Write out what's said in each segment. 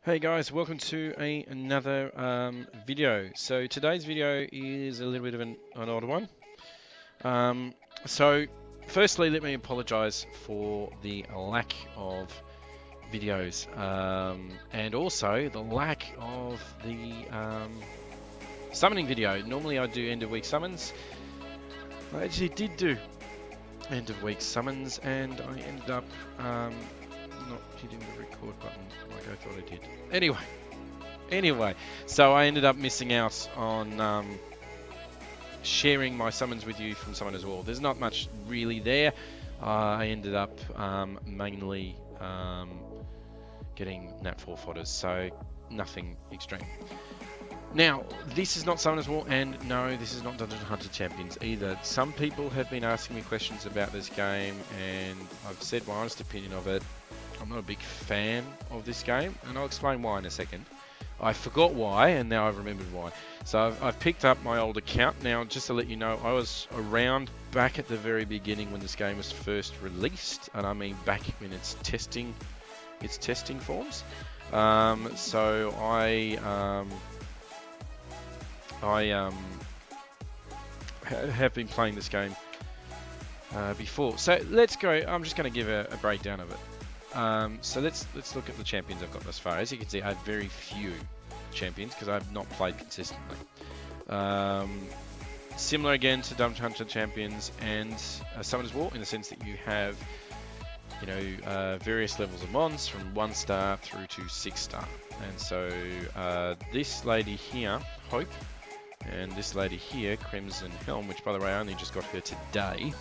Hey guys, welcome to another video. So today's video is a little bit of an odd one. Um, so firstly, let me apologize for the lack of videos and also the lack of the summoning video. Normally I do end of week summons. I actually did do end of week summons and I ended up not hitting the record button like I thought I did. Anyway, so I ended up missing out on sharing my summons with you from Summoners Wall. There's not much really there. I ended up mainly getting Nat 4 fodders, so nothing extreme. Now, this is not Summoners War, and no, this is not Dungeon Hunter Champions either. Some people have been asking me questions about this game, and I've said my honest opinion of it. I'm not a big fan of this game, and I'll explain why in a second. I forgot why, and now I've remembered why. So I've picked up my old account. Now, just to let you know, I was around back at the very beginning when this game was first released, and I mean back in its testing forms. So I have been playing this game before. So let's go. I'm just going to give a breakdown of it. So let's look at the champions I've got thus far. As you can see, I have very few champions because I've not played consistently. Similar again to Dungeon Hunter Champions and Summoners War in the sense that you have, various levels of mons from 1 star through to 6 star. And so this lady here, Hope, and this lady here, Crimson Helm, which by the way I only just got her today.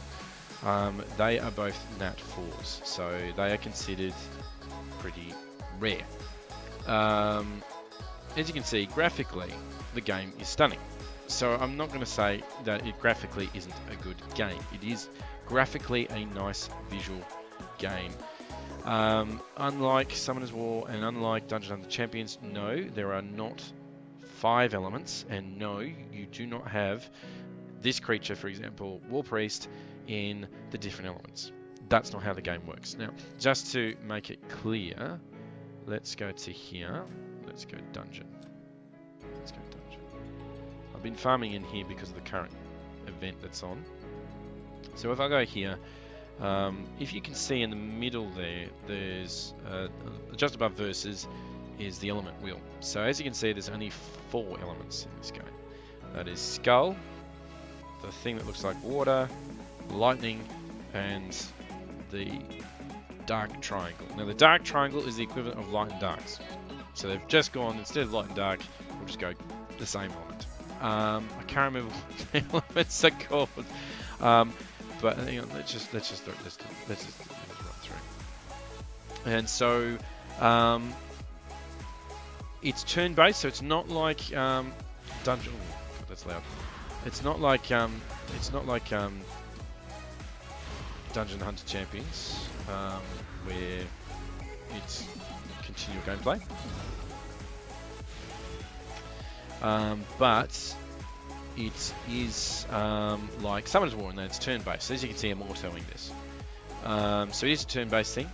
They are both Nat 4s, so they are considered pretty rare. As you can see, graphically, the game is stunning. So I'm not going to say that it graphically isn't a good game. It is graphically a nice visual game. Unlike Summoners War and unlike Dungeon Hunter Champions, no, there are not 5 elements, and no, you do not have this creature, for example, War Priest, in the different elements. That's not how the game works. Now, just to make it clear, let's go to here. Let's go dungeon. Let's go dungeon. I've been farming in here because of the current event that's on. So if I go here, if you can see in the middle there, there's just above verses is the element wheel. So as you can see, there's only 4 elements in this game. That is Skull, the thing that looks like water, lightning, and the dark triangle. Now the dark triangle is the equivalent of light and darks. So they've just gone, instead of light and dark, we'll just go the same element. I can't remember what the elements are called. But hang on, let's just run through. And so it's turn-based, so it's not like Dungeon. Oh, God, that's loud. It's not like Dungeon Hunter Champions, where it's continual gameplay. But it is like Summoners War, and then it's turn-based. So as you can see, I'm autoing this. So it is a turn-based thing.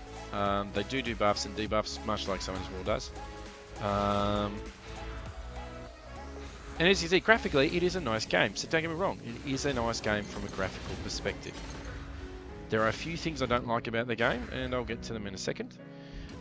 They do buffs and debuffs, much like Summoners War does. And as you see, graphically, it is a nice game. So don't get me wrong, it is a nice game from a graphical perspective. There are a few things I don't like about the game, and I'll get to them in a second.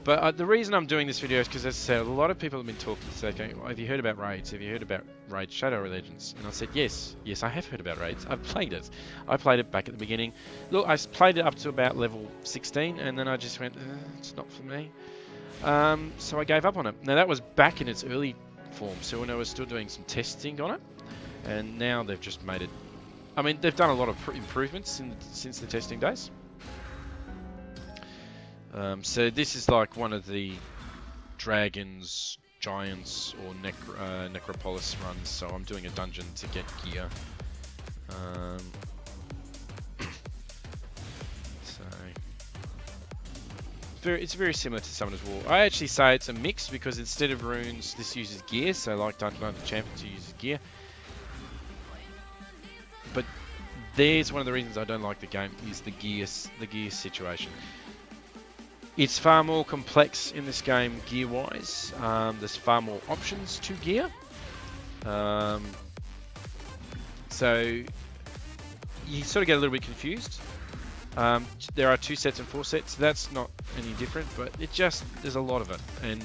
But the reason I'm doing this video is because, as I said, a lot of people have been talking, saying, have you heard about raids? Have you heard about Raid Shadow Legends? And I said, yes, I have heard about raids. I've played it. I played it back at the beginning. Look, I played it up to about level 16, and then I just went, it's not for me. So I gave up on it. Now, that was back in its early form, so when I was still doing some testing on it, and now they've just made it. I mean, they've done a lot of improvements since the testing days. So this is like one of the dragons, giants, or necropolis runs. So I'm doing a dungeon to get gear. It's very similar to Summoners War. I actually say it's a mix because instead of runes, this uses gear. So like Dungeon Hunter Champions, it uses gear. But there's one of the reasons I don't like the game is the gear situation. It's far more complex in this game gear-wise. There's far more options to gear. So you sort of get a little bit confused. There are 2 sets and 4 sets. That's not any different, but there's a lot of it. And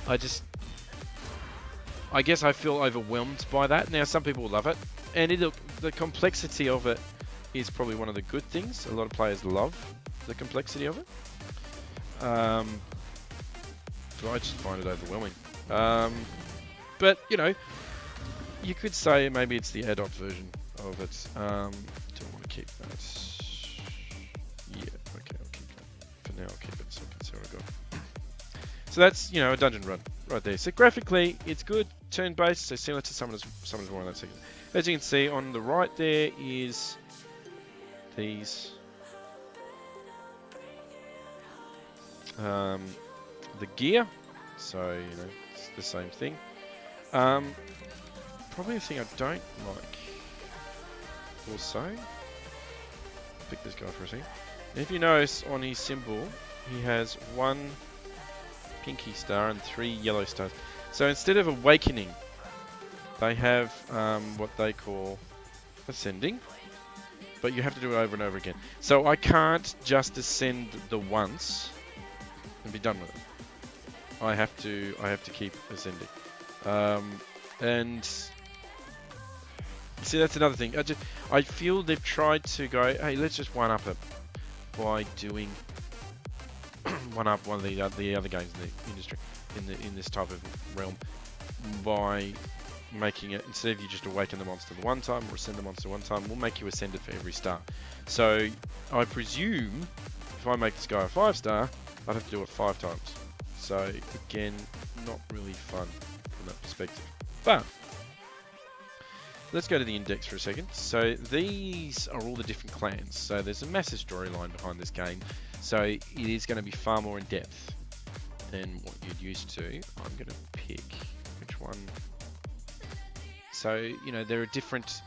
I guess I feel overwhelmed by that. Now, some people love it. And the complexity of it is probably one of the good things. A lot of players love the complexity of it. But I just find it overwhelming. But, you know, you could say maybe it's the adult version of it. Do I want to keep that? Yeah, okay, I'll keep that. For now, I'll keep it so I can see what I got. So that's, you know, a dungeon run right there. So graphically, it's good, turn-based, so similar to Summoner's War in that section. As you can see on the right there is these the gear. So, you know, it's the same thing. Probably the thing I don't like also, pick this guy for a second. If you notice on his symbol, he has 1 pinky star and 3 yellow stars. So instead of awakening, they have what they call ascending, but you have to do it over and over again. So I can't just ascend the once and be done with it. I have to keep ascending. And see, that's another thing. I feel they've tried to go, hey, let's just one-up it by doing one-up one of the other games in the industry, in this type of realm, by making it, instead of you just awaken the monster the one time or ascend the monster one time, we'll make you ascend it for every star. So I presume if I make this guy a 5-star, I'd have to do it 5 times. So again, not really fun from that perspective. But let's go to the index for a second. So these are all the different clans. So there's a massive storyline behind this game. So it is going to be far more in depth than what you're used to. I'm going to pick which one. So, you know, there are different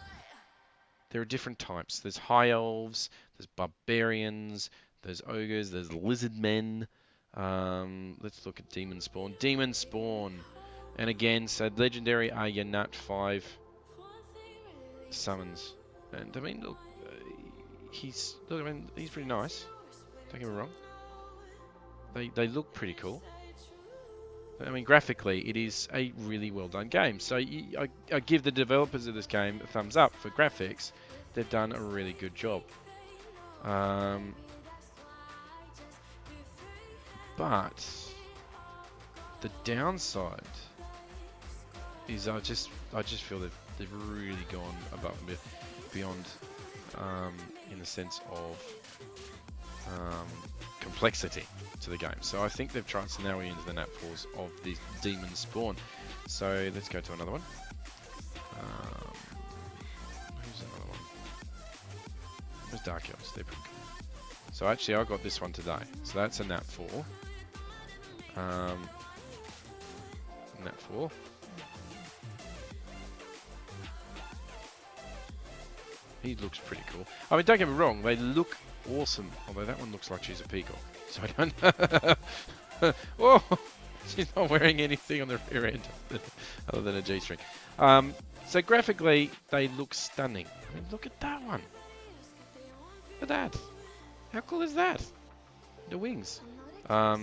types. There's high elves, there's barbarians, there's ogres, there's lizard men. Let's look at demon spawn. Demon spawn. And again, so legendary are your Nat 5 summons. And I mean, look, he's pretty nice. Don't get me wrong. They look pretty cool. I mean, graphically, it is a really well done game. So I give the developers of this game a thumbs up for graphics. They've done a really good job. But the downside is I just feel that they've really gone above and beyond in the sense of complexity to the game. So I think they've tried to narrow into the nat4s of the demon spawn. So let's go to another one. Who's another one? There's Dark Elves, they're pretty cool. So actually I got this one today. So that's a nat4. Nat4. He looks pretty cool. I mean, don't get me wrong, they look awesome. Although that one looks like she's a peacock. So I don't know. Whoa! She's not wearing anything on the rear end other than a G-string. So graphically, they look stunning. I mean, look at that one. Look at that. How cool is that? The wings. I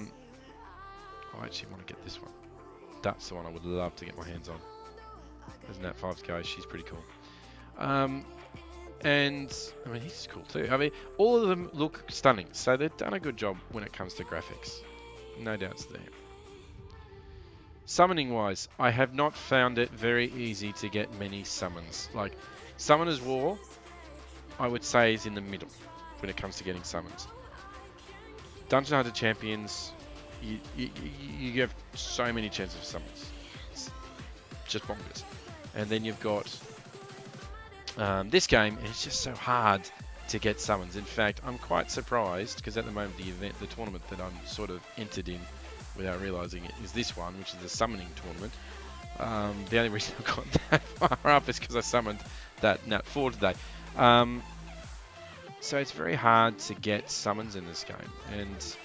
actually want to get this one. That's the one I would love to get my hands on. As Nat5's go, she's pretty cool. And, I mean, he's cool too. I mean, all of them look stunning. So they've done a good job when it comes to graphics. No doubts there. Summoning wise, I have not found it very easy to get many summons. Like, Summoner's War, I would say is in the middle when it comes to getting summons. Dungeon Hunter Champions, you have so many chances of summons. It's just bonkers. And then you've got this game, and it's just so hard to get summons. In fact, I'm quite surprised because at the moment the tournament that I'm sort of entered in without realizing it is this one, which is the summoning tournament. The only reason I got that far up is because I summoned that Nat4 today. So it's very hard to get summons in this game, and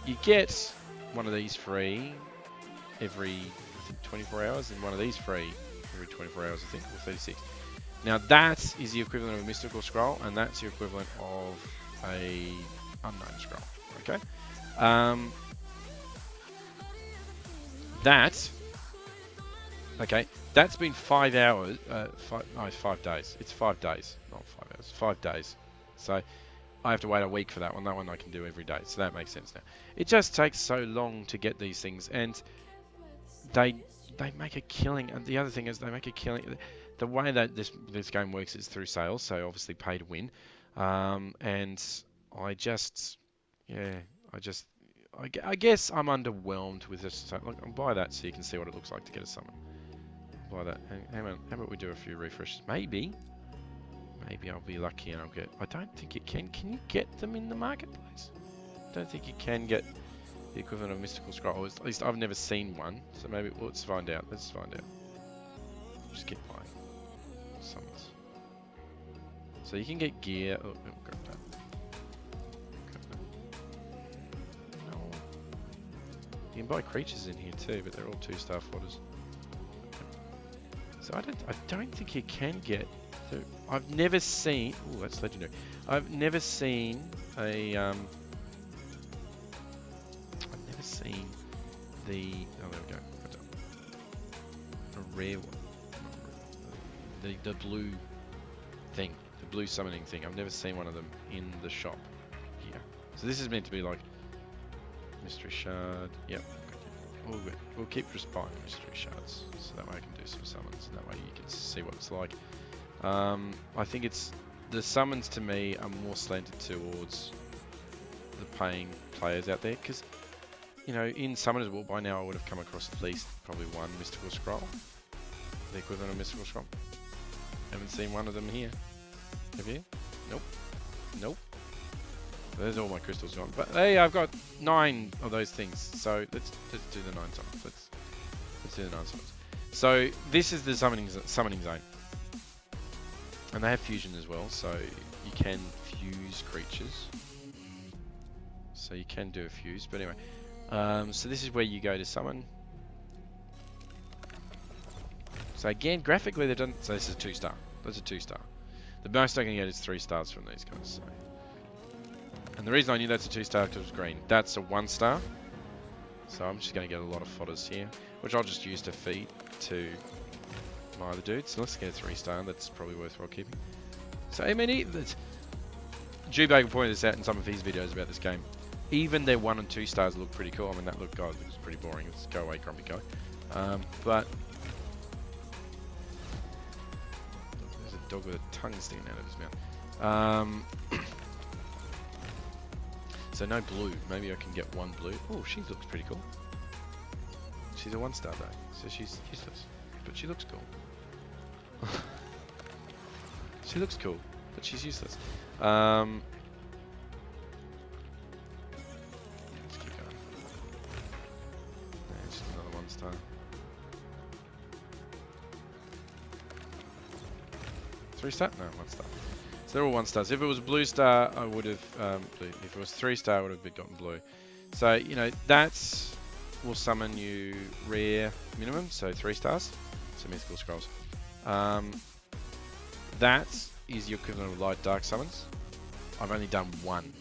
you get one of these free every, I think, 24 hours, and one of these free every 24 hours, I think, or 36. Now that is the equivalent of a mystical scroll, and that's the equivalent of a unknown scroll. Okay, that. Okay, that's been 5 hours. It's 5 days. It's 5 days, not 5 hours. 5 days. So I have to wait a week for that one. That one I can do every day. So that makes sense now. It just takes so long to get these things, and they make a killing. And the other thing is they make a killing. The way that this game works is through sales, so obviously pay to win. And I just, yeah, I guess I'm underwhelmed with this. So, look, I'll buy that so you can see what it looks like to get a summon. Buy that. Hang on, how about we do a few refreshes? Maybe I'll be lucky and I'll get. I don't think you can. Can you get them in the marketplace? I don't think you can get the equivalent of mystical scroll. At least I've never seen one. So maybe let's find out. Let's find out. Just keep buying summons. So you can get gear. Oh, grab that. No. You can buy creatures in here too, but they're all 2-star fodders. So I don't think you can get. So I've never seen. Oh, that's legendary. I've never seen a. I've never seen the. Oh, there we go. A rare one. The blue thing, the blue summoning thing. I've never seen one of them in the shop here. So this is meant to be like mystery shard. Yep. We'll keep just buying mystery shards, so that way I can do some summons, and that way you can see what it's like. I think it's the summons to me are more slanted towards the paying players out there, because you know, in Summoners War by now I would have come across at least probably one mystical scroll, the equivalent of mystical scroll. Haven't seen one of them here. Have you? Nope. Nope. There's all my crystals gone. But hey, I've got 9 of those things. So let's do the 9 summons. Let's do the 9 summons. So this is the summoning zone. And they have fusion as well, so you can fuse creatures. So you can do a fuse, but anyway. So this is where you go to summon. So again, graphically they've done. So this is a 2-star. That's a 2-star. The most I can get is 3 stars from these guys. So. And the reason I knew that's a 2-star because it was green. That's a 1-star. So I'm just going to get a lot of fodders here, which I'll just use to feed to my other dudes. So let's get a 3-star. That's probably worthwhile keeping. So I mean, Jubagel pointed this out in some of his videos about this game. Even their 1 and 2 stars look pretty cool. I mean, that looks pretty boring. Let's go away, grumpy guy. But there's a dog with a tongue sticking out of his mouth. So no blue. Maybe I can get 1 blue. Oh, she looks pretty cool. She's a 1-star though, so she's useless. But she looks cool. She looks cool, but she's useless. Let's keep going. Yeah, just another 1-star. 3-star? No, 1-star. So they're all 1-stars. If it was a blue star, I would have blue. If it was 3-star, I would have gotten blue. So you know that's will summon you rare minimum, so 3 stars. So mythical scrolls. That is your equivalent of light dark summons. I've only done 1 in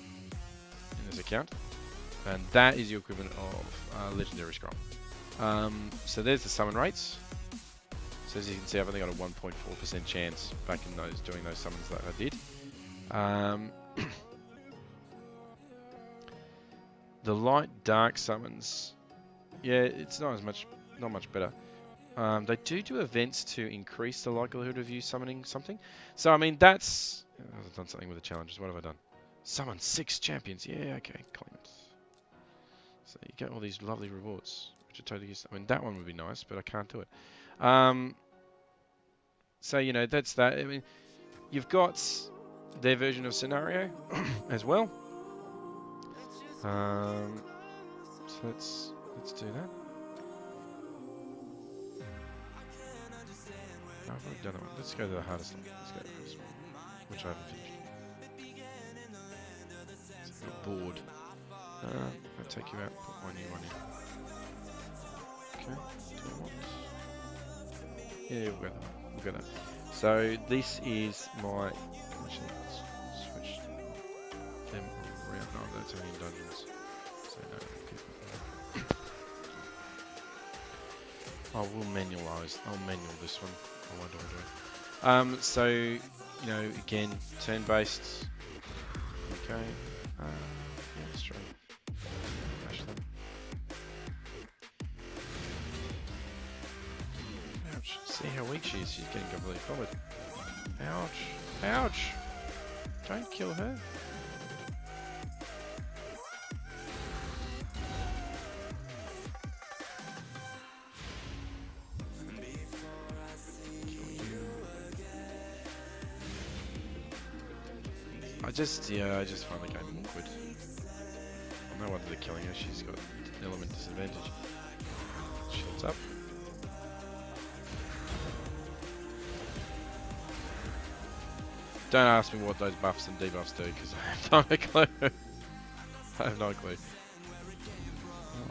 this account, and that is your equivalent of legendary scroll. So there's the summon rates. So as you can see, I've only got a 1.4% chance back in doing those summons that I did. The light dark summons, yeah, it's not much better. They do events to increase the likelihood of you summoning something. So I mean that's I've done something with the challenges. What have I done? Summon 6 champions. Yeah, okay, claimed. So you get all these lovely rewards, which are totally useless. I mean that one would be nice, but I can't do it. So you know that's that. I mean, you've got their version of scenario as well. So let's do that. No, I've already done that one. Let's go to the hardest one. Let's go to the hardest one, which I haven't finished. So I've got bored. I'll take you out, put one new one in. Okay, do I want? Yeah, we'll go that. We'll go that. So this is my. Actually, let's switch them around. No, that's only in dungeons. So no, keep it. I will manualize. I'll manual this one. I won't do it. So you know, again, turn-based. Okay. Yeah, let's try. Mash them. Ouch. See how weak she is. She's getting completely covered. Ouch. Ouch. Don't kill her. I just find the game awkward. I know why they're killing her. She's got element disadvantage. Shields up. Don't ask me what those buffs and debuffs do, because I have no clue. I have no clue.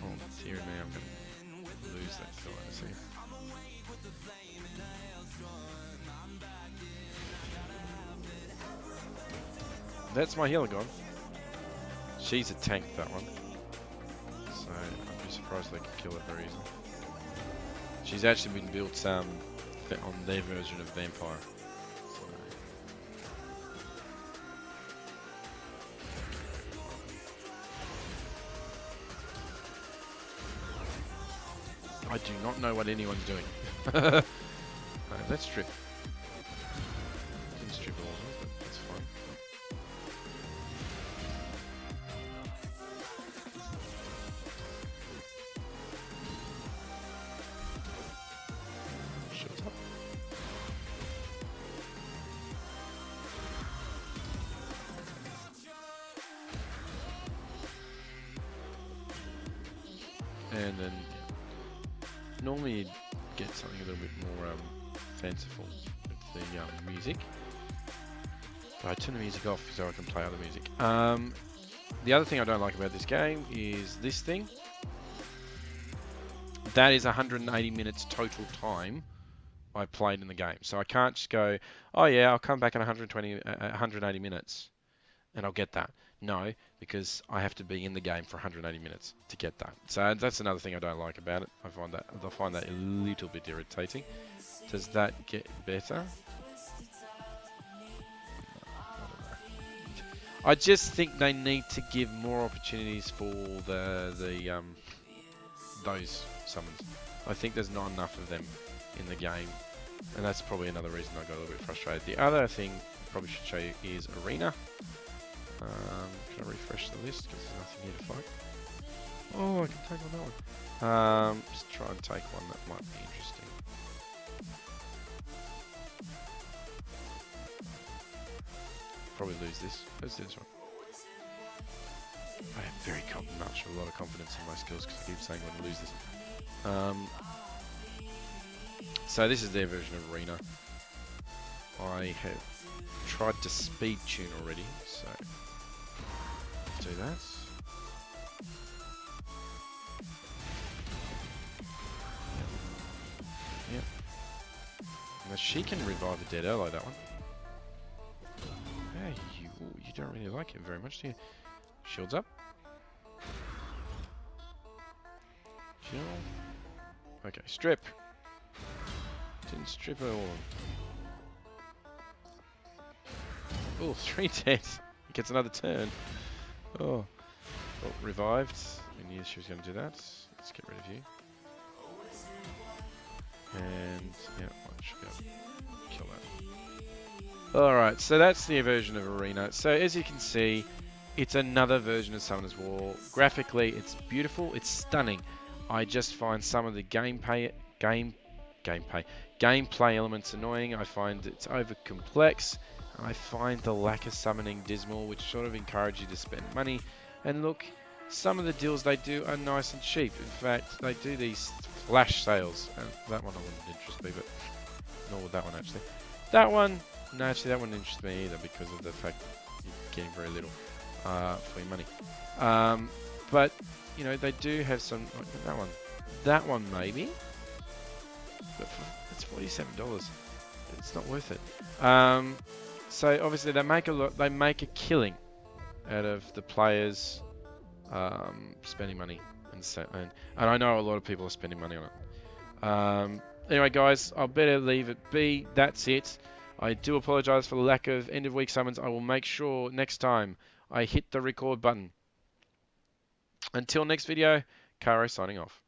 Oh dear me, I'm going to lose that kill in a second. That's my healer gone. She's a tank, that one. So I'd be surprised they could kill it very easily. She's actually been built on their version of Vampire. I do not know what anyone's doing. No, let's strip. Didn't strip all of them, but that's fine. Shut up. And then normally you'd get something a little bit more fanciful with the music. But I turn the music off so I can play other music. The other thing I don't like about this game is this thing. That is 180 minutes total time I played in the game. So I can't just go, oh yeah, I'll come back in 180 minutes and I'll get that. No, because I have to be in the game for 180 minutes to get that. So that's another thing I don't like about it. I find that a little bit irritating. Does that get better? I just think they need to give more opportunities for those summons. I think there's not enough of them in the game, and that's probably another reason I got a little bit frustrated. The other thing I probably should show you is Arena. Can I refresh the list because there's nothing here to fight? Oh, I can take on that one. Just try and take one that might be interesting. Probably lose this. Let's do this one. I have very much a lot of confidence in my skills because I keep saying I'm going to lose this. So this is their version of Arena. I have tried to speed tune already, so do that. Yep. Now she can revive a dead ally, that one. Hey, you don't really like it very much, do you? Shields up. Shield. Okay, strip. Didn't strip at all. Oh, 3 dead. He gets another turn. Oh. Well, revived. We knew she was going to do that. Let's get rid of you. And, yeah, I should go kill that. Alright, so that's the version of Arena. So, as you can see, it's another version of Summoner's War. Graphically, it's beautiful. It's stunning. I just find some of the gameplay elements annoying. I find it's over complex. I find the lack of summoning dismal, which sort of encourage you to spend money. And look, some of the deals they do are nice and cheap. In fact, they do these flash sales. And that one wouldn't interest me, but nor would that one actually. That one, no, actually that wouldn't interest me either because of the fact that you're getting very little for your money. But you know, they do have some. Like that one. That one maybe. But it's $47. It's not worth it. So obviously they make a lot. They make a killing out of the players spending money, and I know a lot of people are spending money on it. Anyway, guys, I'll better leave it be. That's it. I do apologise for the lack of end of week summons. I will make sure next time I hit the record button. Until next video, Karo signing off.